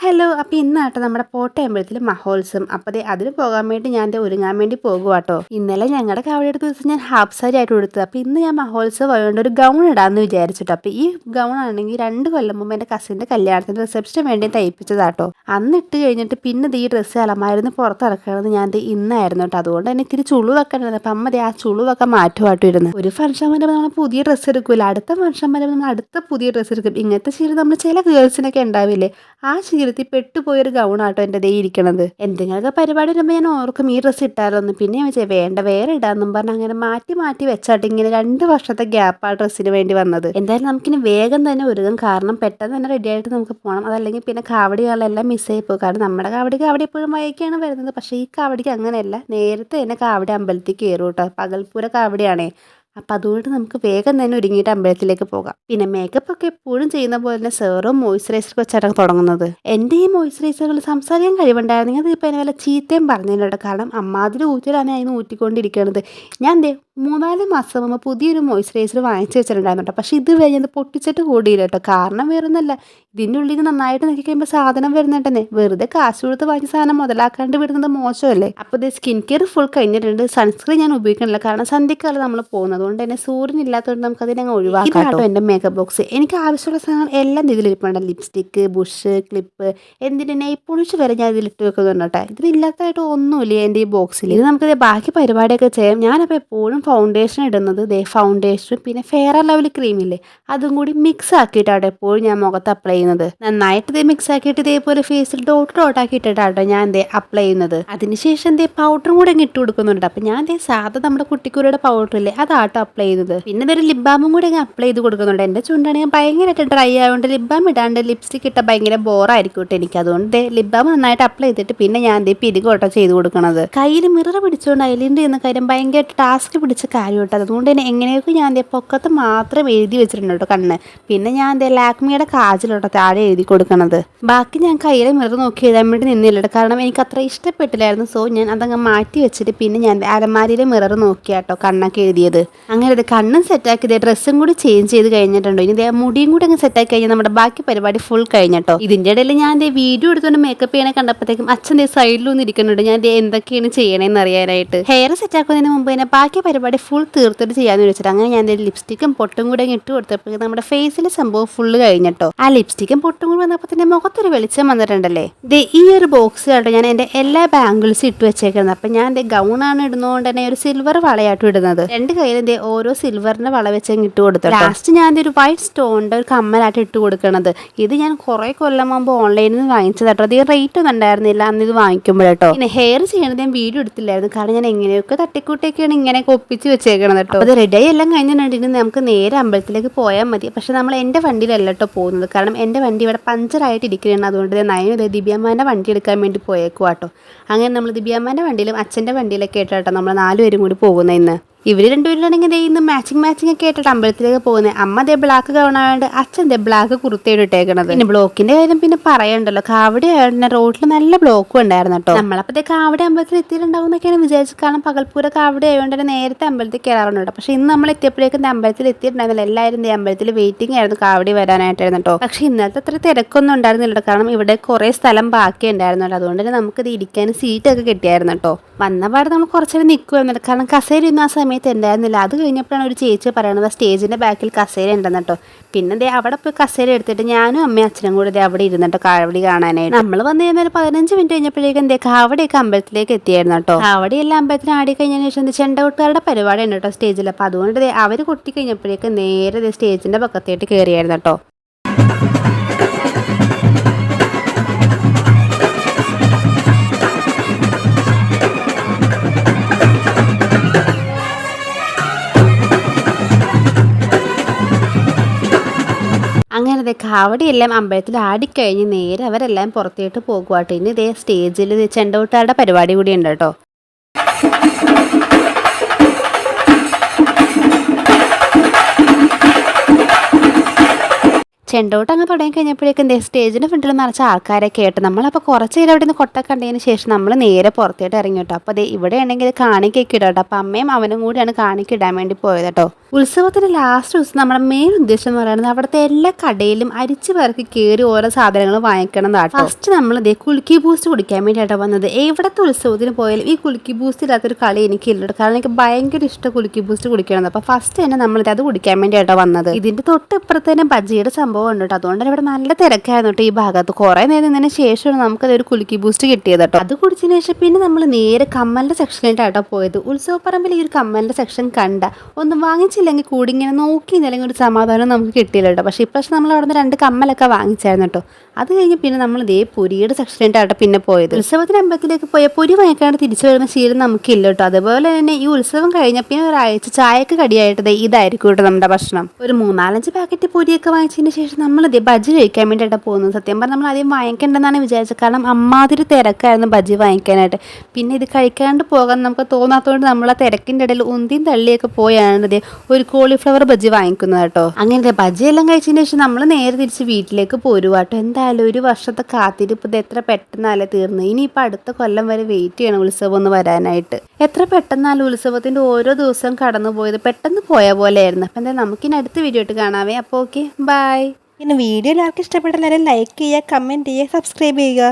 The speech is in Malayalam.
ഹലോ. അപ്പോൾ ഇന്നാട്ടോ നമ്മുടെ പോട്ടെ അമ്പലത്തിൽ മഹോത്സവം. അപ്പോൾ അതിന് പോകാൻ വേണ്ടി ഞാൻ ഒരുങ്ങാൻ വേണ്ടി പോകുവാട്ടോ. ഇന്നലെ ഞങ്ങളുടെ കാവടിയെടുത്ത ദിവസം ഞാൻ ഹാഫ് സാരി ആയിട്ട് കൊടുത്തത്. അപ്പോൾ ഇന്ന് ഞാൻ മഹോത്സവം ആയതുകൊണ്ട് ഒരു ഗൗൺ ഇടാമെന്ന് വിചാരിച്ചിട്ടോ. അപ്പോൾ ഈ ഗൗൺ ആണെങ്കിൽ 2 കൊല്ലം മുമ്പ് എൻ്റെ കസിൻ്റെ കല്യാണത്തിൻ്റെ റിസപ്ഷന് വേണ്ടി തയ്പ്പിച്ചതാട്ടോ. അന്ന് ഇട്ട് കഴിഞ്ഞിട്ട് പിന്നെ ഈ ഡ്രസ്സ് അലമാരിന്ന് പുറത്തിറക്കണമെന്ന് ഞാൻ ഇന്നായിരുന്നു കേട്ടോ. അതുകൊണ്ട് തന്നെ ഇത്തിരി ചുളിവൊക്കെ ഉണ്ടായിരുന്നു. അപ്പം അമ്മ ആ ചുളിവൊക്കെ മാറ്റുമായിട്ട് ഇരുന്നു. ഒരു ഫംഗ്ഷൻ വരുമ്പോൾ നമ്മൾ പുതിയ ഡ്രസ്സ് എടുക്കില്ല, അടുത്ത ഫംഗ്ഷൻ വരുമ്പോൾ നമ്മൾ അടുത്ത പുതിയ ഡ്രസ്സ് എടുക്കും. ഇങ്ങനത്തെ ശീലം നമ്മൾ ചില ഗേൾസിനൊക്കെ ഉണ്ടാവില്ലേ, ആ ശീലത്തിൽ പെട്ടുപോയൊരു ഗൗണാട്ടോ എൻ്റെ ദേ ഇരിക്കണത്. എന്തെങ്കിലുമൊക്കെ പരിപാടി വരുമ്പോൾ ഞാൻ ഓർക്കും ഈ ഡ്രസ്സ് ഇട്ടാലോന്ന്. പിന്നെ വെച്ചാൽ വേണ്ട വേറെ ഇടാന്നും പറഞ്ഞ് അങ്ങനെ മാറ്റി മാറ്റി വെച്ചാട്ട് ഇങ്ങനെ 2 വർഷത്തെ ഗ്യാപ്പ് ആ ഡ്രസ്സിന് വേണ്ടി വന്നത്. എന്തായാലും നമുക്കിനി വേഗം തന്നെ ഒരുങ്ങും, കാരണം പെട്ടെന്ന് തന്നെ റെഡി ആയിട്ട് നമുക്ക് പോകണം. അതല്ലെങ്കിൽ പിന്നെ കാവടികളെല്ലാം മിസ്സായി പോകും. കാരണം നമ്മുടെ കാവടിക്ക് അവിടെ എപ്പോഴും വൈകിയാണ് വരുന്നത്. പക്ഷേ ഈ കാവടിക്ക് അങ്ങനെയല്ല, നേരത്തെ തന്നെ കാവടി അമ്പലത്തിൽ കയറും കേട്ടോ. പകൽപ്പൂര കാവടിയാണേ. അപ്പം അതുകൊണ്ട് നമുക്ക് വേഗം തന്നെ ഒരുങ്ങിയിട്ട് അമ്പലത്തിലേക്ക് പോകാം. പിന്നെ മേക്കപ്പ് ഒക്കെ എപ്പോഴും ചെയ്യുന്ന പോലെ തന്നെ സെറും മോയ്സ്ചറൈസറും വെച്ചാണ് തുടങ്ങുന്നത്. എൻ്റെ ഈ മോയ്സ്ചറൈസറുകൾ സംസാരിക്കാൻ കഴിവുണ്ടായിരുന്നെങ്കിൽ അത് ഇപ്പം എന്നെ വല്ല ചീത്തയും പറഞ്ഞിട്ടുണ്ട്. കാരണം അമ്മാതിരി ഊറ്റിലാണ് അതിന് ഊറ്റിക്കൊണ്ടിരിക്കുന്നത്. ഞാൻ 3-4 മാസം മുമ്പ് പുതിയൊരു മോയ്സ്ചറൈസർ വാങ്ങിച്ചു വെച്ചിട്ടുണ്ടായിരുന്നു കേട്ടോ. പക്ഷേ ഇത് കഴിഞ്ഞത് പൊട്ടിച്ചിട്ട് കൂടിയില്ല കേട്ടോ. കാരണം വേറൊന്നല്ല, ഇതിൻ്റെ ഉള്ളിൽ നിന്ന് നന്നായിട്ട് നോക്കി കഴിയുമ്പോൾ സാധനം വരുന്നുണ്ടെന്നേ. വെറുതെ കാശ് കൊടുത്ത് വാങ്ങിയ സാധനം മുതലാക്കാണ്ട് വിടുന്നത് മോശമല്ലേ. അപ്പോൾ ഇത് സ്കിൻ കെയർ ഫുൾ കഴിഞ്ഞിട്ടുണ്ട്. സൺസ്ക്രീൻ ഞാൻ ഉപയോഗിക്കണില്ല, കാരണം സന്ധ്യക്കാലം നമ്മൾ പോകുന്നത്. അതുകൊണ്ട് തന്നെ സൂര്യനില്ലാത്തതുകൊണ്ട് നമുക്ക് അതിനെ ഒഴിവാക്കാം കേട്ടോ. എൻ്റെ മേക്കപ്പ് ബോക്സ് എനിക്ക് ആവശ്യമുള്ള സാധനങ്ങൾ എല്ലാം ഇതിലിരിപ്പുണ്ട്. ലിപ്സ്റ്റിക്ക്, ബുഷ്, ക്ലിപ്പ്, എന്തിന് നെയിൽ പോളിഷ് വരെ ഞാൻ ഇതിലിട്ട് വെക്കുന്നുണ്ട് കേട്ടോ. ഇതിലില്ലാത്തതായിട്ട് ഒന്നുമില്ല എൻ്റെ ഈ ബോക്സിൽ. ഇത് നമുക്ക് ബാക്കി പരിപാടിയൊക്കെ ചെയ്യാം. ഞാനപ്പോൾ എപ്പോഴും ഫൗണ്ടേഷൻ ഇടുന്നത് ഫൗണ്ടേഷനും പിന്നെ ഫെയർ ആൻഡ് ലവ്ലി ക്രീമില്ലേ, അതും കൂടി മിക്സ് ആക്കിയിട്ടാണ് എപ്പോഴും ഞാൻ മുഖത്ത് അപ്ലൈ ചെയ്യുന്നത്. നന്നായിട്ട് ഇത് മിക്സ് ആക്കിയിട്ട് ഇതേപോലെ ഫേസിൽ ഡോട്ടാക്കി ഇട്ടിട്ടാട്ടോ ഞാൻ അപ്ലൈ ചെയ്യുന്നത്. അതിനുശേഷം പൗഡറും കൂടെ ഇട്ട് കൊടുക്കുന്നുണ്ട്. അപ്പം ഞാൻ സാധാ നമ്മുടെ കുട്ടിക്കൂരയുടെ പൗഡർ ഇല്ലേ, അതാട്ടോ അപ്ലൈ ചെയ്തത്. പിന്നെ ഇതൊരു ലിപ് ബാമും കൂടെ അപ്ലൈ ചെയ്ത് കൊടുക്കുന്നുണ്ട്. എൻ്റെ ചുണ്ടാണെങ്കിൽ ഭയങ്കരമായിട്ട് ഡ്രൈ ആയതുകൊണ്ട് ലിപ് ബാം ഇടാണ്ട് ലിപ്സ്റ്റിക് ഇട്ടാൽ ഭയങ്കര ബോറായിരിക്കും കേട്ടോ എനിക്ക്. അതുകൊണ്ട് ലിപ് ബാം നന്നായിട്ട് അപ്ലൈ ചെയ്തിട്ട് പിന്നെ ഞാൻ പിരികോട്ടോ ചെയ്ത് കൊടുക്കുന്നത്. കയ്യിൽ മിറർ പിടിച്ചുകൊണ്ട് ഐലൻഡ് ചെയ്യുന്ന കാര്യം ഭയങ്കര ടാസ്ക് പിടിച്ച കാര്യം കേട്ടോ. അതുകൊണ്ട് തന്നെ എങ്ങനെയൊക്കെ ഞാൻ പൊക്കത്ത് മാത്രം എഴുതി വെച്ചിട്ടുണ്ട് കേട്ടോ കണ്ണ്. പിന്നെ ഞാൻ ലാക്മിയുടെ കാജലോട്ടോ താഴെ എഴുതി കൊടുക്കണത്. ബാക്കി ഞാൻ കയ്യിലെ മിറർ നോക്കി എഴുതാൻ വേണ്ടി നിന്നില്ല, കാരണം എനിക്ക് അത്ര ഇഷ്ടപ്പെട്ടില്ലായിരുന്നു. സോ ഞാൻ അതങ്ങ് മാറ്റി വെച്ചിട്ട് പിന്നെ ഞാൻ അലമാരിയിലെ മിറർ നോക്കിയാട്ടോ കണ്ണൊക്കെ എഴുതിയത്. അങ്ങനെ ഇത് കണ്ണും സെറ്റാക്കി ഡ്രസ്സും കൂടി ചേഞ്ച് ചെയ്ത് കഴിഞ്ഞിട്ടുണ്ടോ. ഇനി മുടിയും കൂടി അങ്ങ് സെറ്റാക്കി കഴിഞ്ഞാൽ നമ്മുടെ ബാക്കി പരിപാടി ഫുൾ കഴിഞ്ഞിട്ടോ. ഇതിൻ്റെ ഇടയിൽ ഞാൻ വീഡിയോ എടുത്തുകൊണ്ട് മേക്കപ്പ് ചെയ്യണേ കണ്ടപ്പോഴത്തേക്കും അച്ഛൻ സൈഡിലൊന്നും ഇരിക്കുന്നുണ്ട്. ഞാൻ എന്തൊക്കെയാണ് ചെയ്യണേന്ന് അറിയാനായിട്ട്. ഹെയർ സെറ്റാക്കുന്നതിന് മുമ്പ് തന്നെ ബാക്കി പരിപാടി ഫുൾ തീർത്തിട്ട് ചെയ്യാമെന്ന് വെച്ചിട്ട് അങ്ങനെ ഞാൻ ലിപ്സ്റ്റിക്കും പൊട്ടും കൂടെ ഇട്ട് കൊടുത്തപ്പോൾ നമ്മുടെ ഫേസിലെ സംഭവം ഫുള്ള് കഴിഞ്ഞിട്ടോ. ആ ലിപ്സ്റ്റിക്കും പൊട്ടും കൂടി വന്നപ്പോൾ തന്നെ മുഖത്തൊരു വെളിച്ചം വന്നിട്ടുണ്ടല്ലേ. ഈ ഒരു ബോക്സിലാട്ടോ ഞാൻ എൻ്റെ എല്ലാ ബാംഗിൾസും ഇട്ട് വെച്ചേക്കുന്നത്. അപ്പം ഞാൻ ഗൗണാണ് ഇടുന്നതുകൊണ്ട് തന്നെ ഒരു സിൽവർ വളയായിട്ടും ഇടുന്നത്. 2 കയ്യിലും ഓരോ സിൽവറിന്റെ വള വെച്ച് ഇട്ട് കൊടുത്തു. ലാസ്റ്റ് ഞാൻ ഒരു വൈറ്റ് സ്റ്റോണിന്റെ ഒരു കമ്മലായിട്ട് ഇട്ട് കൊടുക്കണത്. ഇത് ഞാൻ കുറെ കൊല്ലം മുമ്പ് ഓൺലൈനിൽ നിന്ന് വാങ്ങിച്ചതാട്ടോ. അധികം റേറ്റ് ഒന്നും ഉണ്ടായിരുന്നില്ല അന്ന് ഇത് വാങ്ങിക്കുമ്പോഴേട്ടോ. പിന്നെ ഹെയർ ചെയ്യണത് ഞാൻ വീഡിയോ എടുത്തില്ലായിരുന്നു, കാരണം ഞാൻ എങ്ങനെയൊക്കെ തട്ടിക്കൂട്ടൊക്കെയാണ് ഇങ്ങനെയൊക്കെ ഒപ്പിച്ച് വെച്ചേക്കണത് കേട്ടോ. അത് റെഡി എല്ലാം കഴിഞ്ഞിട്ടുണ്ടെങ്കിൽ നമുക്ക് നേരെ അമ്പലത്തിലേക്ക് പോയാൽ മതി. പക്ഷെ നമ്മൾ എൻ്റെ വണ്ടിയിലല്ല കേട്ടോ പോകുന്നത്, കാരണം എൻ്റെ വണ്ടി ഇവിടെ പഞ്ചറായിട്ട് ഇരിക്കുകയാണ്. അതുകൊണ്ട് നയനത് ദിവ്യമ്മേൻ്റെ വണ്ടി എടുക്കാൻ വേണ്ടി പോയേക്കുവാട്ടോ. അങ്ങനെ നമ്മൾ ദിവ്യമ്മേൻ്റെ വണ്ടിയിലും അച്ഛൻ്റെ വണ്ടിയിലൊക്കെ ആയിട്ടാട്ടോ നമ്മൾ 4 പേരും കൂടി പോകുന്നത്. ഇന്ന് ഇവർ 2 പേരിലാണെങ്കിൽ ഇന്ന് മാച്ചിങ് ഒക്കെ ആയിട്ടാണ് അമ്പലത്തിലേക്ക് പോകുന്നത്. അമ്മ ബ്ലാക്ക് ഗൗണായതുകൊണ്ട് അച്ഛൻ ബ്ലാക്ക് കുർത്തയാണ് ഇട്ടേക്കണത്. പിന്നെ ബ്ലോക്കിന്റെ കാര്യം പിന്നെ പറയണ്ടല്ലോ, കാവടി ആയതുകൊണ്ട് റോഡിൽ നല്ല ബ്ലോക്കും ഉണ്ടായിരുന്നു കേട്ടോ. നമ്മളപ്പത്തെ കാവടി അമ്പലത്തിൽ എത്തിയിട്ടുണ്ടാവും എന്നൊക്കെയാണ് വിചാരിച്ചത്, കാരണം പകൽപ്പൂര കാവടി ആയതുകൊണ്ട് തന്നെ നേരത്തെ അമ്പലത്തിൽ കയറാറുണ്ട്. പക്ഷെ ഇന്ന് നമ്മൾ എത്തിയപ്പോഴേക്കും അമ്പലത്തിൽ എത്തിയിട്ടുണ്ടായിരുന്നില്ല. എല്ലാവരും അമ്പലത്തിൽ വെയിറ്റിംഗ് ആയിരുന്നു കാവടി വരാനായിട്ടായിരുന്നു കേട്ടോ. പക്ഷെ ഇന്നത്തെ അത്ര തിരക്കൊന്നും ഉണ്ടായിരുന്നില്ല, കാരണം ഇവിടെ കുറെ സ്ഥലം ബാക്കി ഉണ്ടായിരുന്നല്ലോ. അതുകൊണ്ട് തന്നെ നമുക്കിത് ഇരിക്കാൻ സീറ്റൊക്കെ കിട്ടിയായിരുന്നു കേട്ടോ. വന്നപാട് നമ്മൾ കുറച്ചേരം നിൽക്കുമായിരുന്നില്ല, കാരണം കസേര ഇന്ന് ആ സമയത്ത് ഉണ്ടായിരുന്നില്ല. അത് കഴിഞ്ഞപ്പോഴാണ് ഒരു ചേച്ചി പറയണത് സ്റ്റേജിന്റെ ബാക്കിൽ കസേര ഉണ്ടെന്ന് കേട്ടോ. പിന്നെ അവിടെ പോയി കസേര എടുത്തിട്ട് ഞാനും അമ്മയും അച്ഛനും കൂടെ അവിടെ ഇരുന്നിട്ടോ കാവടി കാണാനായിട്ട്. നമ്മൾ വന്നു കഴിഞ്ഞാൽ ഒരു 15 മിനിറ്റ് കഴിഞ്ഞപ്പോഴേക്കും കാവടിയൊക്കെ അമ്പലത്തിലേക്ക് എത്തിയായിരുന്നു കേട്ടോ. കാവടിയെല്ലാം അമ്പലത്തിന് ആടി കഴിഞ്ഞതിന് ശേഷം ചെണ്ടകൊട്ടുകാരുടെ പരിപാടി ഉണ്ട് കേട്ടോ സ്റ്റേജിൽ. അപ്പോൾ അതുകൊണ്ട് അവർ കൊട്ടി കഴിഞ്ഞപ്പോഴേക്കും നേരെ സ്റ്റേജിന്റെ പക്കത്തേട്ട് കയറിയായിരുന്നു കേട്ടോ. അങ്ങനെ കാവടിയെല്ലാം അമ്പലത്തിൽ ആടിക്കഴിഞ്ഞ് നേരെ അവരെല്ലാം പുറത്തേട്ട് പോകുവാട്ടോ. ഇനി സ്റ്റേജിൽ ചെണ്ടകൊട്ടുകാരുടെ പരിപാടി കൂടി ഉണ്ട് കേട്ടോ. ചെണ്ടോട്ട് അങ്ങ് തുടങ്ങി കഴിഞ്ഞപ്പോഴേക്കും എന്തേ സ്റ്റേജിൻ്റെ ഫ്രണ്ടിൽ നിറച്ച ആൾക്കാരൊക്കെ ആയിട്ട് നമ്മളപ്പോൾ കുറച്ച് നേരം അവിടെ നിന്ന് കൊട്ട കണ്ടതിന് ശേഷം നമ്മൾ നേരെ പുറത്തോട്ട് ഇറങ്ങി കേട്ടോ. അപ്പോൾ ഇവിടെ ആണെങ്കിൽ കാണിക്കൊക്കെ ഇടാം കേട്ടോ. അപ്പോൾ അമ്മയും അവനും കൂടിയാണ് കാണിക്കിടാൻ വേണ്ടി പോയത് കേട്ടോ. ഉത്സവത്തിൻ്റെ ലാസ്റ്റ് ദിവസം നമ്മുടെ മെയിൻ ഉദ്ദേശം എന്ന് പറയുന്നത് അവിടുത്തെ എല്ലാ കടയിലും അരിച്ചു പേർക്ക് കയറി ഓരോ സാധനങ്ങൾ വാങ്ങിക്കണം കേട്ടോ. ഫസ്റ്റ് നമ്മൾ ഇതേ കുലുക്കി ബൂസ്റ്റ് കുടിക്കാൻ വേണ്ടിയിട്ടാണ് വന്നത്. എവിടത്തെ ഉത്സവത്തിന് പോയാലും ഈ കുലുക്കി ബൂസ്റ്റ് ഇല്ലാത്തൊരു കളി എനിക്കില്ല, കാരണം എനിക്ക് ഭയങ്കര ഇഷ്ടം കുലുക്കി ബൂസ്റ്റ് കുടിക്കണം. അപ്പോൾ ഫസ്റ്റ് തന്നെ നമ്മളിത് അത് കുടിക്കാൻ വേണ്ടിയിട്ടാണ് വന്നത്. ഇതിൻ്റെ തൊട്ട് ഇപ്പുറത്ത് തന്നെ ബജ്ജിയുടെ സംഭവം ഉണ്ട് കേട്ടോ. അതുകൊണ്ട് തന്നെ ഇവിടെ നല്ല തിരക്കായിരുന്നു കേട്ടോ ഈ ഭാഗത്ത്. കുറേ നേരം നിന്നതിന് ശേഷമാണ് നമുക്കത് ഒരു കുലുക്കി ബൂസ്റ്റ് കിട്ടിയത് കേട്ടോ. അത് കുടിച്ചതിന് ശേഷം പിന്നെ നമ്മൾ നേരെ കമ്മലിൻ്റെ സെക്ഷനിലായിട്ടോ പോയത്. ഉത്സവപ്പറമ്പിൽ ഈ ഒരു കമ്മലിൻ്റെ സെക്ഷൻ കണ്ട ഒന്ന് വാങ്ങിച്ചില്ലെങ്കിൽ കൂടി ഇങ്ങനെ നോക്കി അല്ലെങ്കിൽ ഒരു സമാധാനം നമുക്ക് കിട്ടിയില്ല കേട്ടോ. പക്ഷേ ഇപ്രാവശ്യം നമ്മൾ അവിടെ നിന്ന് 2 കമ്മലൊക്കെ വാങ്ങിച്ചായിരുന്നു കേട്ടോ. അത് കഴിഞ്ഞ് പിന്നെ നമ്മൾ ഇതേ പൊരിയുടെ സെക്ഷനിലായിട്ടോ പിന്നെ പോയത്. ഉത്സവത്തിന് അമ്പലത്തിലേക്ക് പോയ പൊരി വാങ്ങിക്കാണ്ട് തിരിച്ചു വരുന്ന ശീലം നമുക്കില്ല കേട്ടോ. അതുപോലെ തന്നെ ഈ ഉത്സവം കഴിഞ്ഞ പിന്നെ ഒരാഴ്ച ചായക്ക് കടിയായിട്ട് ഇതായിരിക്കും കേട്ടോ നമ്മുടെ ഭക്ഷണം. ഒരു 3-4 പാക്കറ്റ് പൊരിയൊക്കെ വാങ്ങിച്ചതിന് ശേഷം നമ്മളിതേ ബജ്ജി കഴിക്കാൻ വേണ്ടിയിട്ടാണ് പോകുന്നത്. സത്യം പറഞ്ഞാൽ നമ്മൾ ആദ്യം വാങ്ങിക്കേണ്ടെന്നാണ് വിചാരിച്ചത്, കാരണം അമ്മാതിരി തിരക്കായിരുന്നു ബജ്ജി വാങ്ങിക്കാനായിട്ട്. പിന്നെ ഇത് കഴിക്കാണ്ട് പോകാൻ നമുക്ക് തോന്നാത്തതുകൊണ്ട് നമ്മൾ ആ തിരക്കിൻ്റെ ഇടയിൽ ഉന്തിയും തള്ളിയൊക്കെ പോയാണ് ഇതേ ഒരു കോളിഫ്ലവർ ബജ്ജി വാങ്ങിക്കുന്നത് കേട്ടോ. അങ്ങനത്തെ ബജ്ജിയെല്ലാം കഴിച്ചതിന് ശേഷം നമ്മൾ നേരെ തിരിച്ച് വീട്ടിലേക്ക് പോരുവാട്ടോ. എന്തായാലും ഒരു വർഷത്തെ കാത്തിരിപ്പ് ഇത് എത്ര പെട്ടെന്നല്ലേ തീർന്നു. ഇനിയിപ്പോൾ അടുത്ത കൊല്ലം വരെ വെയിറ്റ് ചെയ്യണം ഉത്സവം ഒന്ന് വരാനായിട്ട്. എത്ര പെട്ടെന്നാലും ഉത്സവത്തിൻ്റെ ഓരോ ദിവസവും കടന്നു പോയത് പെട്ടെന്ന് പോയ പോലെയായിരുന്നു. അപ്പം എന്തായാലും നമുക്കിനി അടുത്ത വീഡിയോ ആയിട്ട് കാണാവേ. അപ്പോൾ ഓക്കെ, ബൈ. പിന്നെ വീഡിയോ എല്ലാവർക്കും ഇഷ്ടപ്പെട്ട എല്ലാവരും ലൈക്ക് ചെയ്യുക, കമൻറ്റ് ചെയ്യുക, സബ്സ്ക്രൈബ് ചെയ്യുക.